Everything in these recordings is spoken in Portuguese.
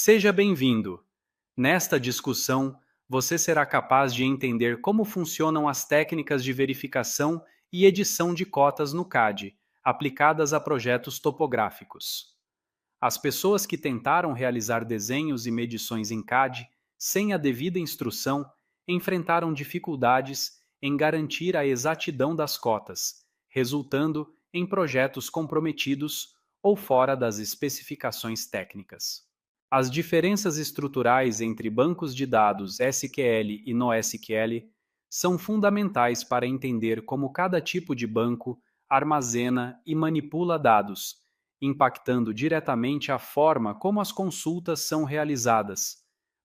Seja bem-vindo! Nesta discussão, você será capaz de entender como funcionam as técnicas de verificação e edição de cotas no CAD, aplicadas a projetos topográficos. As pessoas que tentaram realizar desenhos e medições em CAD sem a devida instrução enfrentaram dificuldades em garantir a exatidão das cotas, resultando em projetos comprometidos ou fora das especificações técnicas. As diferenças estruturais entre bancos de dados SQL e NoSQL são fundamentais para entender como cada tipo de banco armazena e manipula dados, impactando diretamente a forma como as consultas são realizadas.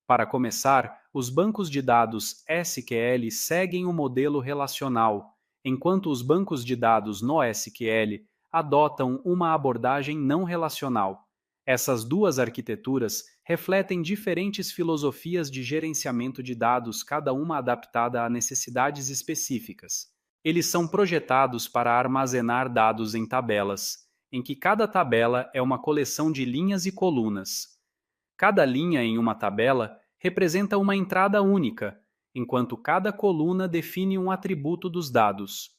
Para começar, os bancos de dados SQL seguem o modelo relacional, enquanto os bancos de dados NoSQL adotam uma abordagem não relacional. Essas duas arquiteturas refletem diferentes filosofias de gerenciamento de dados, cada uma adaptada a necessidades específicas. Eles são projetados para armazenar dados em tabelas, em que cada tabela é uma coleção de linhas e colunas. Cada linha em uma tabela representa uma entrada única, enquanto cada coluna define um atributo dos dados.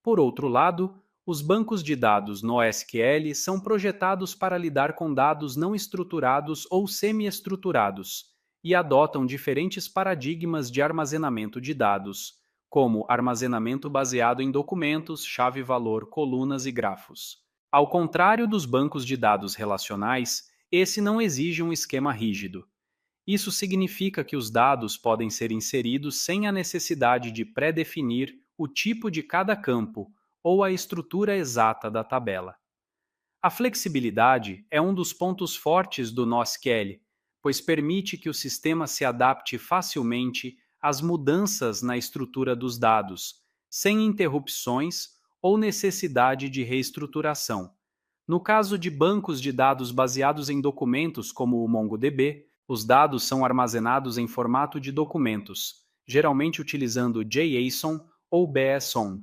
Por outro lado, os bancos de dados NoSQL são projetados para lidar com dados não estruturados ou semi-estruturados e adotam diferentes paradigmas de armazenamento de dados, como armazenamento baseado em documentos, chave-valor, colunas e grafos. Ao contrário dos bancos de dados relacionais, esse não exige um esquema rígido. Isso significa que os dados podem ser inseridos sem a necessidade de pré-definir o tipo de cada campo ou a estrutura exata da tabela. A flexibilidade é um dos pontos fortes do NoSQL, pois permite que o sistema se adapte facilmente às mudanças na estrutura dos dados, sem interrupções ou necessidade de reestruturação. No caso de bancos de dados baseados em documentos como o MongoDB, os dados são armazenados em formato de documentos, geralmente utilizando JSON ou BSON.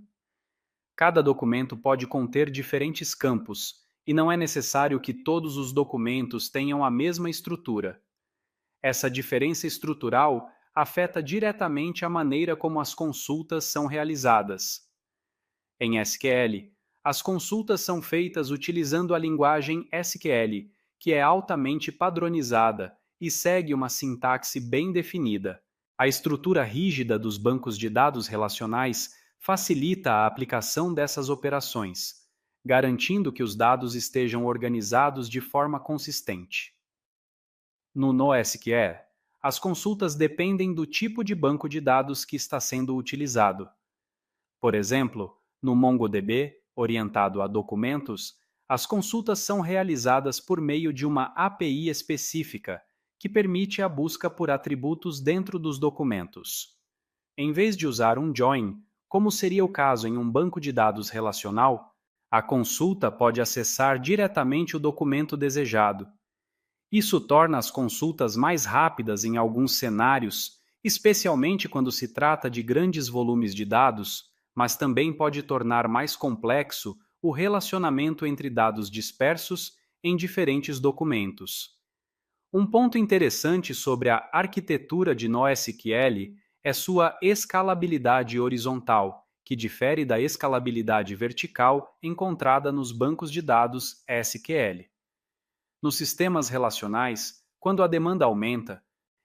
Cada documento pode conter diferentes campos, e não é necessário que todos os documentos tenham a mesma estrutura. Essa diferença estrutural afeta diretamente a maneira como as consultas são realizadas. Em SQL, as consultas são feitas utilizando a linguagem SQL, que é altamente padronizada e segue uma sintaxe bem definida. A estrutura rígida dos bancos de dados relacionais facilita a aplicação dessas operações, garantindo que os dados estejam organizados de forma consistente. No NoSQL, as consultas dependem do tipo de banco de dados que está sendo utilizado. Por exemplo, no MongoDB, orientado a documentos, as consultas são realizadas por meio de uma API específica, que permite a busca por atributos dentro dos documentos. Em vez de usar um join, como seria o caso em um banco de dados relacional, a consulta pode acessar diretamente o documento desejado. Isso torna as consultas mais rápidas em alguns cenários, especialmente quando se trata de grandes volumes de dados, mas também pode tornar mais complexo o relacionamento entre dados dispersos em diferentes documentos. Um ponto interessante sobre a arquitetura de NoSQL é sua escalabilidade horizontal, que difere da escalabilidade vertical encontrada nos bancos de dados SQL. Nos sistemas relacionais, quando a demanda aumenta,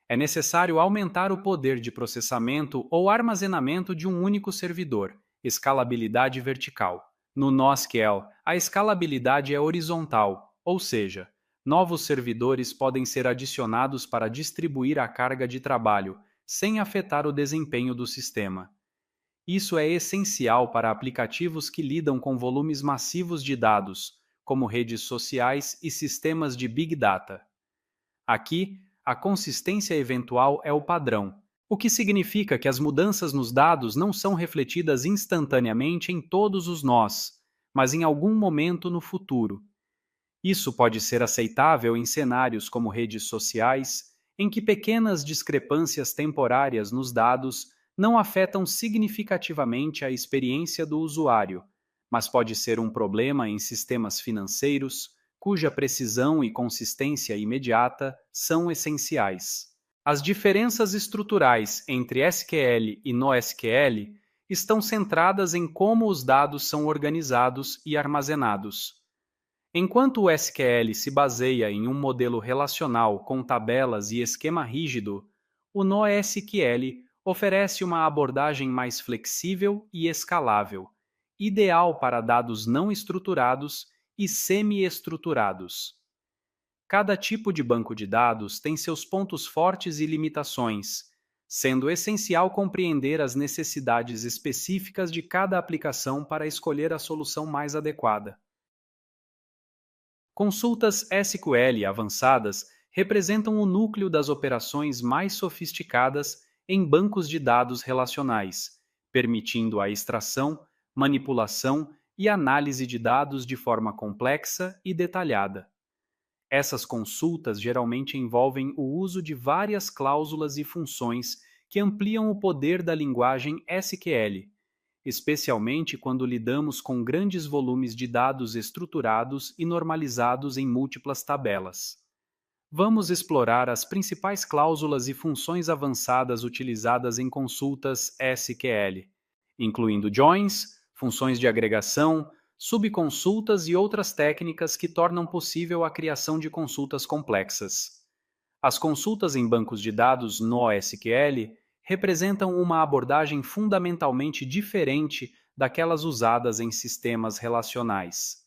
é necessário aumentar o poder de processamento ou armazenamento de um único servidor, escalabilidade vertical. No NoSQL, a escalabilidade é horizontal, ou seja, novos servidores podem ser adicionados para distribuir a carga de trabalho, sem afetar o desempenho do sistema. Isso é essencial para aplicativos que lidam com volumes massivos de dados, como redes sociais e sistemas de Big Data. Aqui, a consistência eventual é o padrão, o que significa que as mudanças nos dados não são refletidas instantaneamente em todos os nós, mas em algum momento no futuro. Isso pode ser aceitável em cenários como redes sociais, em que pequenas discrepâncias temporárias nos dados não afetam significativamente a experiência do usuário, mas pode ser um problema em sistemas financeiros, cuja precisão e consistência imediata são essenciais. As diferenças estruturais entre SQL e NoSQL estão centradas em como os dados são organizados e armazenados. Enquanto o SQL se baseia em um modelo relacional com tabelas e esquema rígido, o NoSQL oferece uma abordagem mais flexível e escalável, ideal para dados não estruturados e semi-estruturados. Cada tipo de banco de dados tem seus pontos fortes e limitações, sendo essencial compreender as necessidades específicas de cada aplicação para escolher a solução mais adequada. Consultas SQL avançadas representam o núcleo das operações mais sofisticadas em bancos de dados relacionais, permitindo a extração, manipulação e análise de dados de forma complexa e detalhada. Essas consultas geralmente envolvem o uso de várias cláusulas e funções que ampliam o poder da linguagem SQL, especialmente quando lidamos com grandes volumes de dados estruturados e normalizados em múltiplas tabelas. Vamos explorar as principais cláusulas e funções avançadas utilizadas em consultas SQL, incluindo joins, funções de agregação, subconsultas e outras técnicas que tornam possível a criação de consultas complexas. As consultas em bancos de dados NoSQL representam uma abordagem fundamentalmente diferente daquelas usadas em sistemas relacionais.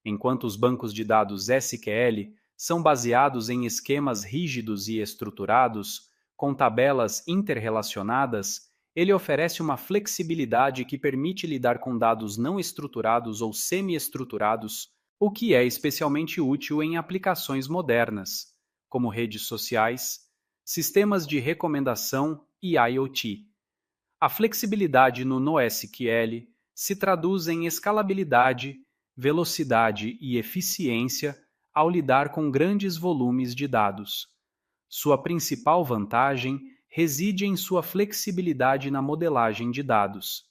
Enquanto os bancos de dados SQL são baseados em esquemas rígidos e estruturados, com tabelas interrelacionadas, ele oferece uma flexibilidade que permite lidar com dados não estruturados ou semi-estruturados, o que é especialmente útil em aplicações modernas, como redes sociais, sistemas de recomendação e IoT. A flexibilidade no NoSQL se traduz em escalabilidade, velocidade e eficiência ao lidar com grandes volumes de dados. Sua principal vantagem reside em sua flexibilidade na modelagem de dados.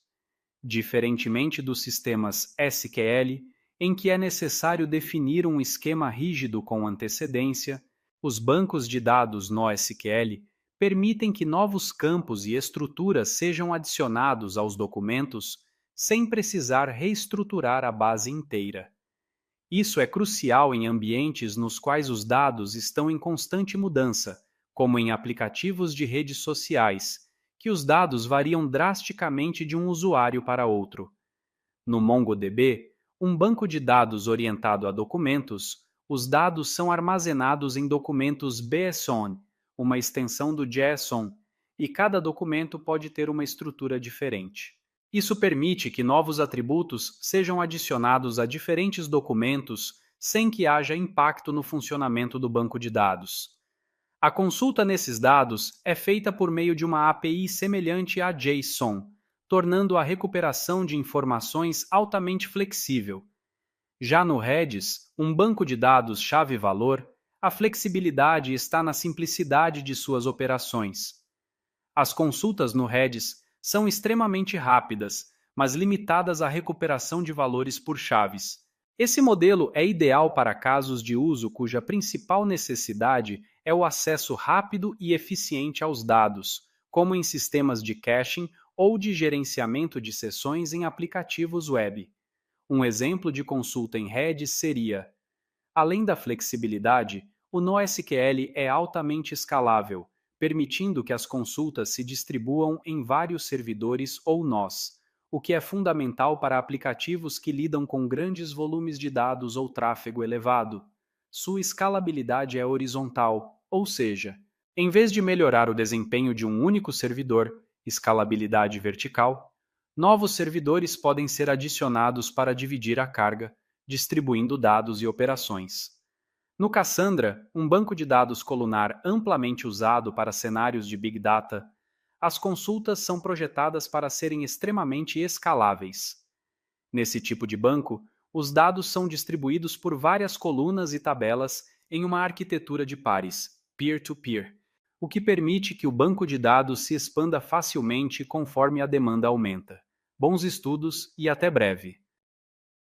Diferentemente dos sistemas SQL, em que é necessário definir um esquema rígido com antecedência, os bancos de dados NoSQL permitem que novos campos e estruturas sejam adicionados aos documentos sem precisar reestruturar a base inteira. Isso é crucial em ambientes nos quais os dados estão em constante mudança, como em aplicativos de redes sociais, que os dados variam drasticamente de um usuário para outro. No MongoDB, um banco de dados orientado a documentos, os dados são armazenados em documentos BSON, uma extensão do JSON, e cada documento pode ter uma estrutura diferente. Isso permite que novos atributos sejam adicionados a diferentes documentos sem que haja impacto no funcionamento do banco de dados. A consulta nesses dados é feita por meio de uma API semelhante a JSON, tornando a recuperação de informações altamente flexível. Já no Redis, um banco de dados chave-valor, a flexibilidade está na simplicidade de suas operações. As consultas no Redis são extremamente rápidas, mas limitadas à recuperação de valores por chaves. Esse modelo é ideal para casos de uso cuja principal necessidade é o acesso rápido e eficiente aos dados, como em sistemas de caching ou de gerenciamento de sessões em aplicativos web. Um exemplo de consulta em Redis seria: além da flexibilidade, o NoSQL é altamente escalável, permitindo que as consultas se distribuam em vários servidores ou nós, o que é fundamental para aplicativos que lidam com grandes volumes de dados ou tráfego elevado. Sua escalabilidade é horizontal, ou seja, em vez de melhorar o desempenho de um único servidor, escalabilidade vertical, novos servidores podem ser adicionados para dividir a carga, distribuindo dados e operações. No Cassandra, um banco de dados colunar amplamente usado para cenários de Big Data, as consultas são projetadas para serem extremamente escaláveis. Nesse tipo de banco, os dados são distribuídos por várias colunas e tabelas em uma arquitetura de pares, peer-to-peer, o que permite que o banco de dados se expanda facilmente conforme a demanda aumenta. Bons estudos e até breve!